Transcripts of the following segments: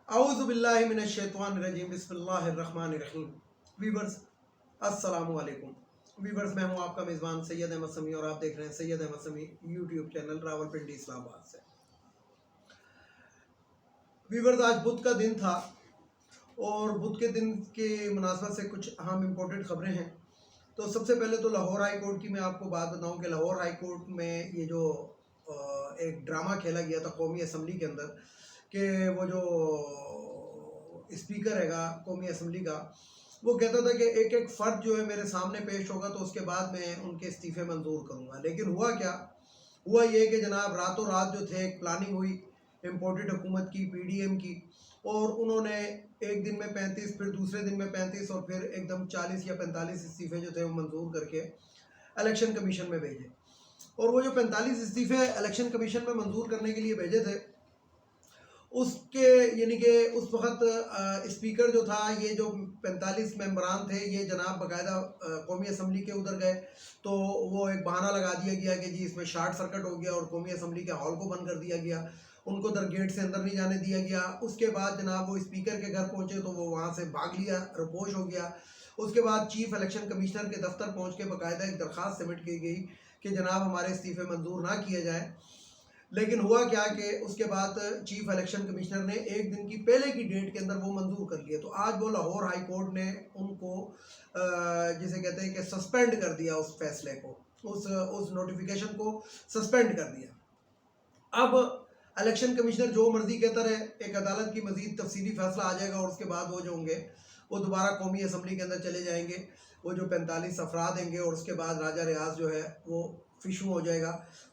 اعوذ باللہ من الشیطان الرجیم بسم اللہ الرحمن الرحیم۔ ویورز السلام علیکم۔ ویورز میں ہوں آپ کا میزبان سید احمد سمیع اور آپ دیکھ رہے ہیں سید احمد سمیع یوٹیوب چینل راولپنڈی اسلام آباد سے۔ ویورز آج بدھ کا دن تھا اور بدھ کے دن کی مناسبت سے کچھ اہم امپورٹنٹ خبریں ہیں۔ تو سب سے پہلے تو لاہور ہائی کورٹ کی میں آپ کو بات بتاؤں کہ لاہور ہائی کورٹ میں یہ جو ایک ڈرامہ کھیلا گیا تھا قومی اسمبلی کے اندر کہ وہ جو اسپیکر ہے گا قومی اسمبلی کا وہ کہتا تھا کہ ایک ایک فرد جو ہے میرے سامنے پیش ہوگا تو اس کے بعد میں ان کے استعفے منظور کروں گا، لیکن ہوا کیا؟ ہوا یہ کہ جناب راتوں رات جو تھے ایک پلاننگ ہوئی امپورٹڈ حکومت کی پی ڈی ایم کی، اور انہوں نے ایک دن میں 35 پھر دوسرے دن میں 35 اور پھر ایک دم 40 یا 45 استعفے جو تھے وہ منظور کر کے الیکشن کمیشن میں بھیجے۔ اور وہ جو 45 استعفے الیکشن کمیشن میں منظور کرنے کے لیے بھیجے تھے اس کے یعنی کہ اس وقت اسپیکر جو تھا یہ جو 45 ممبران تھے یہ جناب باقاعدہ قومی اسمبلی کے ادھر گئے تو وہ ایک بہانہ لگا دیا گیا کہ جی اس میں شارٹ سرکٹ ہو گیا اور قومی اسمبلی کے ہال کو بند کر دیا گیا، ان کو در گیٹ سے اندر نہیں جانے دیا گیا۔ اس کے بعد جناب وہ اسپیکر کے گھر پہنچے تو وہ وہاں سے بھاگ لیا، رپوش ہو گیا۔ اس کے بعد چیف الیکشن کمشنر کے دفتر پہنچ کے باقاعدہ ایک درخواست سبمٹ کی گئی کہ جناب ہمارے استعفے منظور نہ کیے جائیں، لیکن ہوا کیا کہ اس کے بعد چیف الیکشن کمشنر نے ایک دن کی پہلے کی ڈیٹ کے اندر وہ منظور کر لیے۔ تو آج وہ لاہور ہائی کورٹ نے ان کو جسے کہتے ہیں کہ سسپینڈ کر دیا، اس فیصلے کو اس نوٹیفیکیشن کو سسپینڈ کر دیا۔ اب الیکشن کمشنر جو مرضی کہتا رہے، ایک عدالت کی مزید تفصیلی فیصلہ آ جائے گا اور اس کے بعد وہ جو ہوں گے وہ دوبارہ قومی اسمبلی کے اندر چلے جائیں گے، وہ جو 45 افراد ہیں گے، اور اس کے بعد راجہ ریاض جو ہے وہ فیشو ہو جائے گا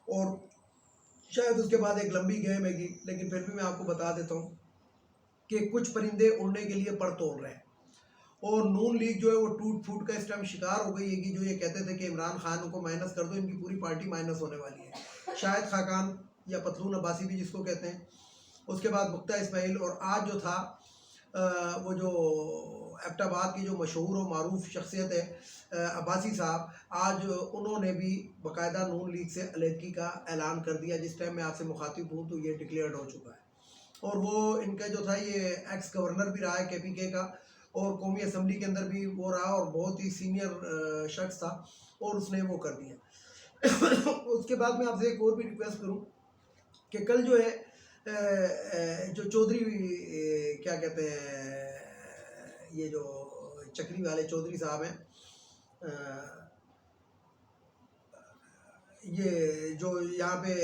اور شاید اس کے بعد ایک لمبی گیم ہے گی۔ لیکن پھر بھی میں آپ کو بتا دیتا ہوں کہ کچھ پرندے اڑنے کے لیے پر توڑ رہے ہیں، اور نون لیگ جو ہے وہ ٹوٹ پھوٹ کا اس ٹائم شکار ہو گئی ہے کہ جو یہ کہتے تھے کہ عمران خان کو مائنس کر دو، ان کی پوری پارٹی مائنس ہونے والی ہے۔ شاہد خاقان یا پتلون عباسی بھی جس کو کہتے ہیں، اس کے بعد مختہ اسماعیل، اور آج جو تھا وہ جو ایبٹ آباد کی جو مشہور و معروف شخصیت ہے عباسی صاحب، آج انہوں نے بھی باقاعدہ نون لیگ سے علیحدگی کا اعلان کر دیا۔ جس ٹائم میں آپ سے مخاطب ہوں تو یہ ڈکلیئرڈ ہو چکا ہے، اور وہ ان کا جو تھا یہ ایکس گورنر بھی رہا ہے کے پی کے کا، اور قومی اسمبلی کے اندر بھی وہ رہا اور بہت ہی سینئر شخص تھا، اور اس نے وہ کر دیا۔ اس کے بعد میں آپ سے ایک اور بھی ریکویسٹ کروں کہ کل جو ہے جو چودھری کیا کہتے ہیں یہ جو چکری والے چودھری صاحب ہیں، یہ جو یہاں پہ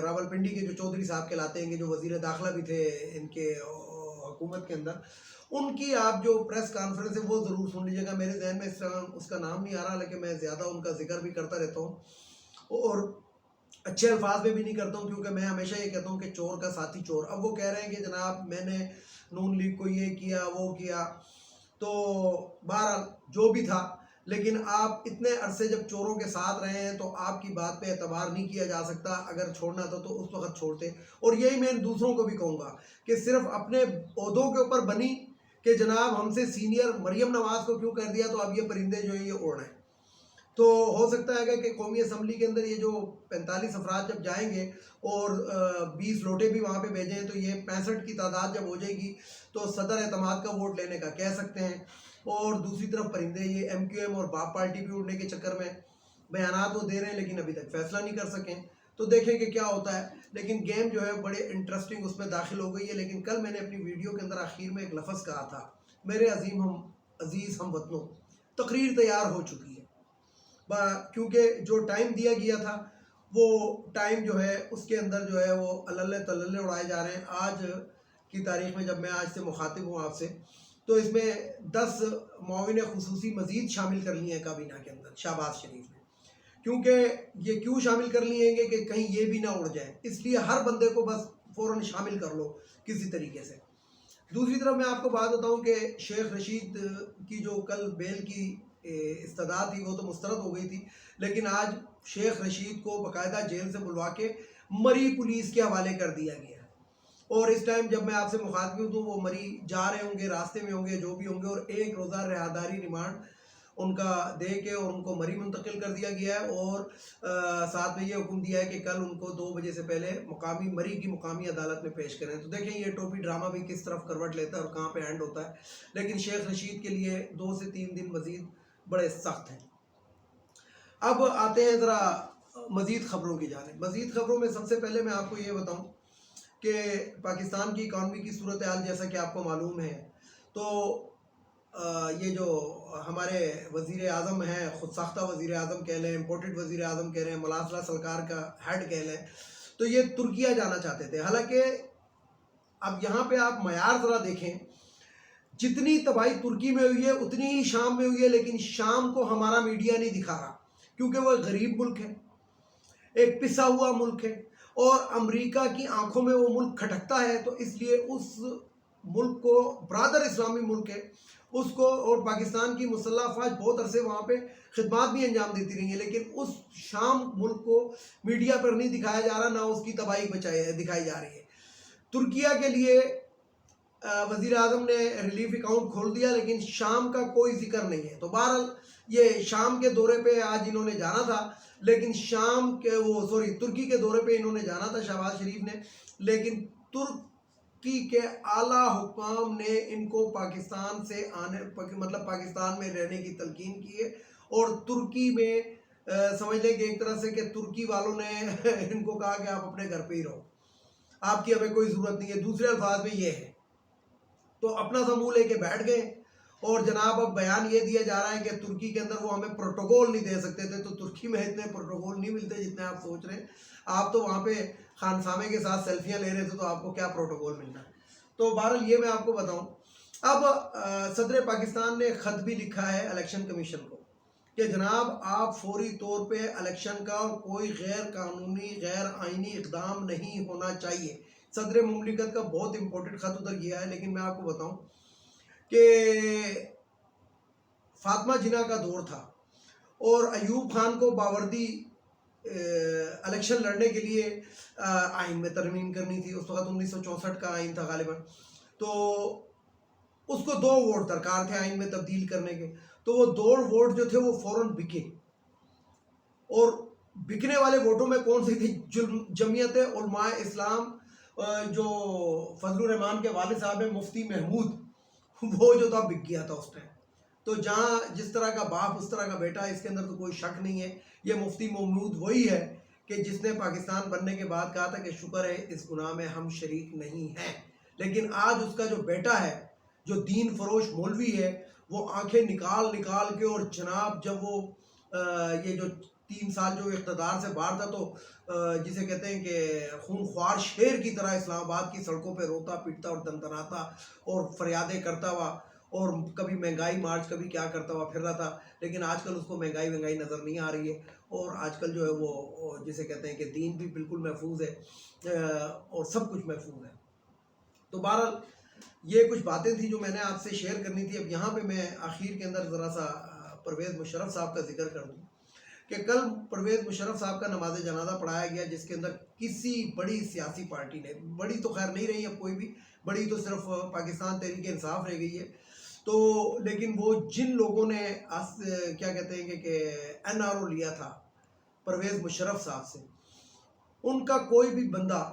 راولپنڈی کے جو چودھری صاحب کہلاتے ہیں کہ جو وزیر داخلہ بھی تھے ان کے حکومت کے اندر، ان کی آپ جو پریس کانفرنس ہے وہ ضرور سن لیجیے گا۔ میرے ذہن میں اس کا نام نہیں آ رہا، لیکن میں زیادہ ان کا ذکر بھی کرتا رہتا ہوں اور اچھے الفاظ میں بھی نہیں کرتا ہوں، کیونکہ میں ہمیشہ یہ کہتا ہوں کہ چور کا ساتھی چور۔ اب وہ کہہ رہے ہیں کہ جناب میں نے نون لیگ کو یہ کیا وہ کیا، تو بہرحال جو بھی تھا، لیکن آپ اتنے عرصے جب چوروں کے ساتھ رہے ہیں تو آپ کی بات پہ اعتبار نہیں کیا جا سکتا۔ اگر چھوڑنا تھا تو اس وقت چھوڑتے، اور یہی میں دوسروں کو بھی کہوں گا کہ صرف اپنے عہدوں کے اوپر بنی کہ جناب ہم سے سینئر مریم نواز کو کیوں کر دیا، تو اب یہ پرندے جو ہیں یہ اڑ رہے ہیں۔ تو ہو سکتا ہے کہ قومی اسمبلی کے اندر یہ جو 45 افراد جب جائیں گے اور 20 لوٹے بھی وہاں پہ بھیجیں تو یہ 65 کی تعداد جب ہو جائے گی تو صدر اعتماد کا ووٹ لینے کا کہہ سکتے ہیں، اور دوسری طرف پرندے یہ ایم کیو ایم اور باپ پارٹی بھی اڑنے کے چکر میں بیانات وہ دے رہے ہیں لیکن ابھی تک فیصلہ نہیں کر سکیں۔ تو دیکھیں کہ کیا ہوتا ہے، لیکن گیم جو ہے بڑے انٹرسٹنگ اس میں داخل ہو گئی ہے۔ لیکن کل میں نے اپنی ویڈیو کے اندر آخر میں ایک لفظ کہا تھا، میرے عزیز ہم وطنوں، تقریر تیار ہو چکی ہے، کیونکہ جو ٹائم دیا گیا تھا وہ ٹائم جو ہے اس کے اندر جو ہے وہ اللہ تللے اڑائے جا رہے ہیں۔ آج کی تاریخ میں جب میں آج سے مخاطب ہوں آپ سے، تو اس میں 10 معاون خصوصی مزید شامل کر لیے ہیں کابینہ کے اندر شہباز شریف نے، کیونکہ یہ کیوں شامل کر لیے ہیں کہ کہیں یہ بھی نہ اڑ جائیں، اس لیے ہر بندے کو بس فوراً شامل کر لو کسی طریقے سے۔ دوسری طرف میں آپ کو بات بتاؤں کہ شیخ رشید کی جو کل بیل کی استدعا تھی وہ تو مسترد ہو گئی تھی، لیکن آج شیخ رشید کو باقاعدہ جیل سے بلوا کے مری پولیس کے حوالے کر دیا گیا، اور اس ٹائم جب میں آپ سے مخاطب ہوں تو وہ مری جا رہے ہوں گے، راستے میں ہوں گے، جو بھی ہوں گے، اور 1 روزہ رہاداری ریمانڈ ان کا دے کے اور ان کو مری منتقل کر دیا گیا ہے، اور ساتھ میں یہ حکم دیا ہے کہ کل ان کو 2 بجے سے پہلے مری کی مقامی عدالت میں پیش کریں۔ تو دیکھیں یہ ٹوپی ڈرامہ بھی کس طرف کروٹ لیتا ہے اور کہاں پہ اینڈ ہوتا ہے۔ لیکن شیخ رشید کے لیے 2 سے 3 دن مزید بڑے سخت ہیں۔ اب آتے ہیں ذرا مزید خبروں کی جانب۔ مزید خبروں میں سب سے پہلے میں آپ کو یہ بتاؤں کہ پاکستان کی اکانومی کی صورتحال جیسا کہ آپ کو معلوم ہے، تو یہ جو ہمارے وزیر اعظم ہیں، خود ساختہ وزیر اعظم کہہ لیں، امپورٹڈ وزیر اعظم کہہ رہے ہیں، ملاصلہ سرکار کا ہیڈ کہہ لیں، تو یہ ترکیہ جانا چاہتے تھے۔ حالانکہ اب یہاں پہ آپ معیار ذرا دیکھیں، جتنی تباہی ترکی میں ہوئی ہے اتنی ہی شام میں ہوئی ہے، لیکن شام کو ہمارا میڈیا نہیں دکھا رہا کیونکہ وہ غریب ملک ہے، ایک پسا ہوا ملک ہے، اور امریکہ کی آنکھوں میں وہ ملک کھٹکتا ہے، تو اس لیے اس ملک کو، برادر اسلامی ملک ہے اس کو، اور پاکستان کی مسلح افواج بہت عرصے وہاں پہ خدمات بھی انجام دیتی رہی ہیں، لیکن اس شام ملک کو میڈیا پر نہیں دکھایا جا رہا، نہ اس کی تباہی دکھائی جا رہی ہے۔ ترکیہ کے لیے وزیر اعظم نے ریلیف اکاؤنٹ کھول دیا، لیکن شام کا کوئی ذکر نہیں ہے۔ تو بہرحال یہ شام کے دورے پہ آج انہوں نے جانا تھا، لیکن ترکی کے دورے پہ انہوں نے جانا تھا شہباز شریف نے، لیکن ترکی کے اعلیٰ حکام نے ان کو پاکستان سے پاکستان میں رہنے کی تلقین کی ہے، اور ترکی میں سمجھ لیں کہ ایک طرح سے کہ ترکی والوں نے ان کو کہا کہ آپ اپنے گھر پہ ہی رہو، آپ کی ہمیں کوئی ضرورت نہیں ہے۔ دوسرے الفاظ میں یہ ہے، تو اپنا سا منہ لے کے بیٹھ گئے، اور جناب اب بیان یہ دیا جا رہا ہے کہ ترکی کے اندر وہ ہمیں پروٹوکول نہیں دے سکتے تھے، تو ترکی میں اتنے پروٹوکول نہیں ملتے جتنے آپ سوچ رہے ہیں۔ آپ تو وہاں پہ خانسامے کے ساتھ سیلفیاں لے رہے تھے، تو آپ کو کیا پروٹوکول ملنا ہے۔ تو بہرحال یہ میں آپ کو بتاؤں، اب صدر پاکستان نے خط بھی لکھا ہے الیکشن کمیشن کو کہ جناب آپ فوری طور پہ الیکشن کا کوئی غیر قانونی غیر آئینی اقدام نہیں ہونا چاہیے۔ صدر مملکت کا بہت امپورٹنٹ خط ادھر گیا ہے، لیکن میں آپ کو بتاؤں کہ فاطمہ جناح کا دور تھا، اور ایوب خان کو باوردی الیکشن لڑنے کے لیے آئین میں ترمیم کرنی تھی۔ اس وقت 1964 کا آئین تھا غالباً، تو اس کو 2 ووٹ درکار تھے آئین میں تبدیل کرنے کے، تو وہ 2 ووٹ جو تھے وہ فوراً بکے، اور بکنے والے ووٹوں میں کون سی تھی؟ جمعیت علماء اسلام، جو فضل الرحمان کے والد صاحب ہیں مفتی محمود، وہ جو تھا بک گیا تھا اس ٹائم۔ تو جہاں جس طرح کا باپ اس طرح کا بیٹا، اس کے اندر تو کوئی شک نہیں ہے۔ یہ مفتی محمود وہی ہے کہ جس نے پاکستان بننے کے بعد کہا تھا کہ شکر ہے اس گناہ میں ہم شریک نہیں ہیں، لیکن آج اس کا جو بیٹا ہے، جو دین فروش مولوی ہے، وہ آنکھیں نکال نکال کے، اور جناب جب وہ یہ جو 3 سال جو اقتدار سے باہر تھا، تو جسے کہتے ہیں کہ خون خوار شیر کی طرح اسلام آباد کی سڑکوں پہ روتا پیٹتا اور دندناتا اور فریادیں کرتا ہوا، اور کبھی مہنگائی مارچ کبھی کیا کرتا ہوا پھر رہا تھا۔ لیکن آج کل اس کو مہنگائی نظر نہیں آ رہی ہے، اور آج کل جو ہے وہ جسے کہتے ہیں کہ دین بھی بالکل محفوظ ہے، اور سب کچھ محفوظ ہے۔ تو بہرحال یہ کچھ باتیں تھیں جو میں نے آپ سے شیئر کرنی تھی۔ اب یہاں پہ میں آخر کے اندر ذرا سا پرویز مشرف صاحب کا ذکر کر دوں کہ کل پرویز مشرف صاحب کا نماز جنازہ پڑھایا گیا، جس کے اندر کسی بڑی سیاسی پارٹی نے، بڑی تو خیر نہیں رہی اب کوئی بھی، بڑی تو صرف پاکستان تحریک انصاف رہ گئی ہے، تو لیکن وہ جن لوگوں نے کیا کہتے ہیں کہ NRO لیا تھا پرویز مشرف صاحب سے، ان کا کوئی بھی بندہ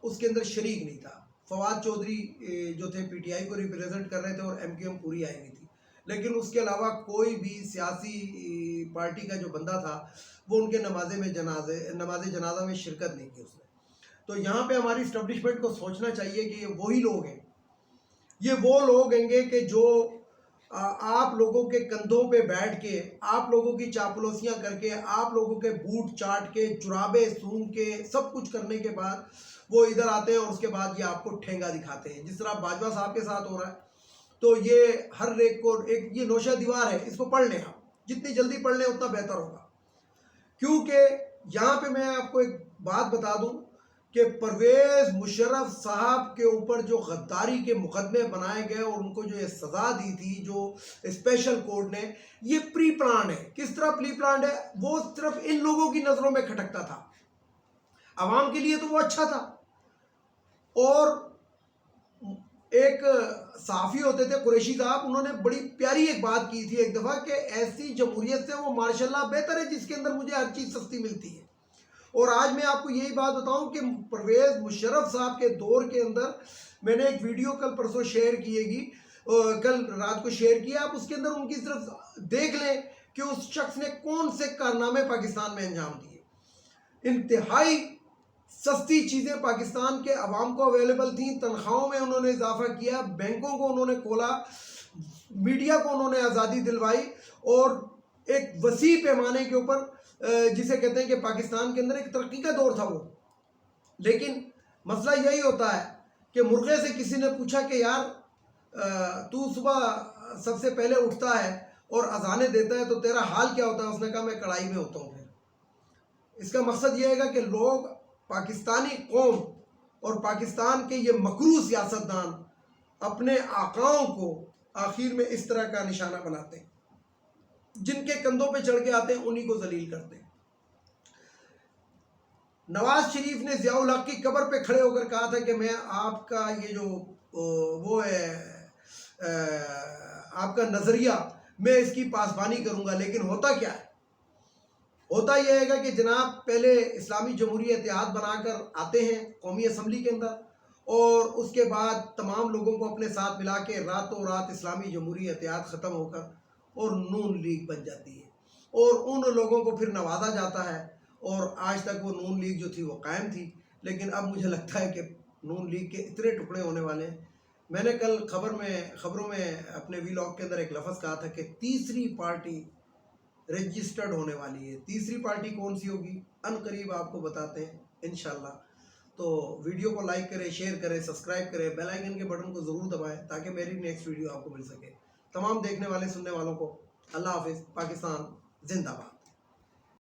اس کے اندر شریک نہیں تھا۔ فواد چودھری جو تھے PTI کو ریپریزنٹ کر رہے تھے، اور MQM پوری آئی ہوئی تھی، لیکن اس کے علاوہ کوئی بھی سیاسی پارٹی کا جو بندہ تھا وہ ان کے نماز جنازہ میں شرکت نہیں کی اس نے۔ تو یہاں پہ ہماری اسٹیبلشمنٹ کو سوچنا چاہیے کہ یہ وہی لوگ ہیں، یہ وہ لوگ ہیں گے کہ جو آپ لوگوں کے کندھوں پہ بیٹھ کے، آپ لوگوں کی چاپلوسیاں کر کے، آپ لوگوں کے بوٹ چاٹ کے، جرابے سونگ کے، سب کچھ کرنے کے بعد وہ ادھر آتے ہیں، اور اس کے بعد یہ آپ کو ٹھینگا دکھاتے ہیں، جس طرح باجوہ صاحب کے ساتھ ہو رہا ہے۔ تو یہ ہر ایک کو یہ نوشہ دیوار ہے، اس کو پڑھ لیں آپ، جتنی جلدی پڑھ لیں اتنا بہتر ہوگا، کیونکہ یہاں پہ میں آپ کو ایک بات بتا دوں کہ پرویز مشرف صاحب کے اوپر جو غداری کے مقدمے بنائے گئے اور ان کو جو یہ سزا دی تھی جو اسپیشل کورٹ نے، یہ پری پلانڈ ہے۔ کس طرح پری پلانڈ ہے؟ وہ صرف ان لوگوں کی نظروں میں کھٹکتا تھا، عوام کے لیے تو وہ اچھا تھا، اور ایک صحافی ہوتے تھے قریشی صاحب, انہوں نے بڑی پیاری ایک بات کی تھی ایک دفعہ کہ ایسی جمہوریت سے وہ ماشاءاللہ بہتر ہے جس کے اندر مجھے ہر چیز سستی ملتی ہے. اور آج میں آپ کو یہی بات بتاؤں کہ پرویز مشرف صاحب کے دور کے اندر میں نے ایک ویڈیو کل پرسوں شیئر کیے گی, کل رات کو شیئر کیا, آپ اس کے اندر ان کی طرف دیکھ لیں کہ اس شخص نے کون سے کارنامے پاکستان میں انجام دیے. انتہائی سستی چیزیں پاکستان کے عوام کو اویلیبل تھیں, تنخواہوں میں انہوں نے اضافہ کیا, بینکوں کو انہوں نے کھولا, میڈیا کو انہوں نے آزادی دلوائی, اور ایک وسیع پیمانے کے اوپر جسے کہتے ہیں کہ پاکستان کے اندر ایک ترقی کا دور تھا وہ. لیکن مسئلہ یہی ہوتا ہے کہ مرغے سے کسی نے پوچھا کہ یار تو صبح سب سے پہلے اٹھتا ہے اور اذانیں دیتا ہے تو تیرا حال کیا ہوتا ہے؟ اس نے کہا میں کڑھائی میں ہوتا ہوں. پھر اس کا مقصد یہ ہے کہ لوگ پاکستانی قوم اور پاکستان کے یہ مکروہ سیاستدان اپنے آقاؤں کو آخر میں اس طرح کا نشانہ بناتے ہیں, جن کے کندھوں پہ چڑھ کے آتے ہیں انہی کو ذلیل کرتے ہیں. نواز شریف نے ضیاء الحق کی قبر پہ کھڑے ہو کر کہا تھا کہ میں آپ کا یہ جو وہ ہے آپ کا نظریہ میں اس کی پاسبانی کروں گا. لیکن ہوتا کیا ہے؟ ہوتا یہ ہے کہ جناب پہلے اسلامی جمہوری اتحاد بنا کر آتے ہیں قومی اسمبلی کے اندر, اور اس کے بعد تمام لوگوں کو اپنے ساتھ ملا کے راتوں رات اسلامی جمہوری اتحاد ختم ہو کر اور نون لیگ بن جاتی ہے, اور ان لوگوں کو پھر نوازا جاتا ہے, اور آج تک وہ نون لیگ جو تھی وہ قائم تھی. لیکن اب مجھے لگتا ہے کہ نون لیگ کے اتنے ٹکڑے ہونے والے ہیں. میں نے کل خبروں میں اپنے ویلاگ کے اندر ایک لفظ کہا تھا کہ تیسری پارٹی رجسٹرڈ ہونے والی ہے. تیسری پارٹی کون سی ہوگی ان قریب آپ کو بتاتے ہیں انشاءاللہ. تو ویڈیو کو لائک کریں, شیئر کریں, سبسکرائب کریں, بیل آئیکن کے بٹن کو ضرور دبائیں تاکہ میری نیکسٹ ویڈیو آپ کو مل سکے. تمام دیکھنے والے سننے والوں کو اللہ حافظ. پاکستان زندہ باد.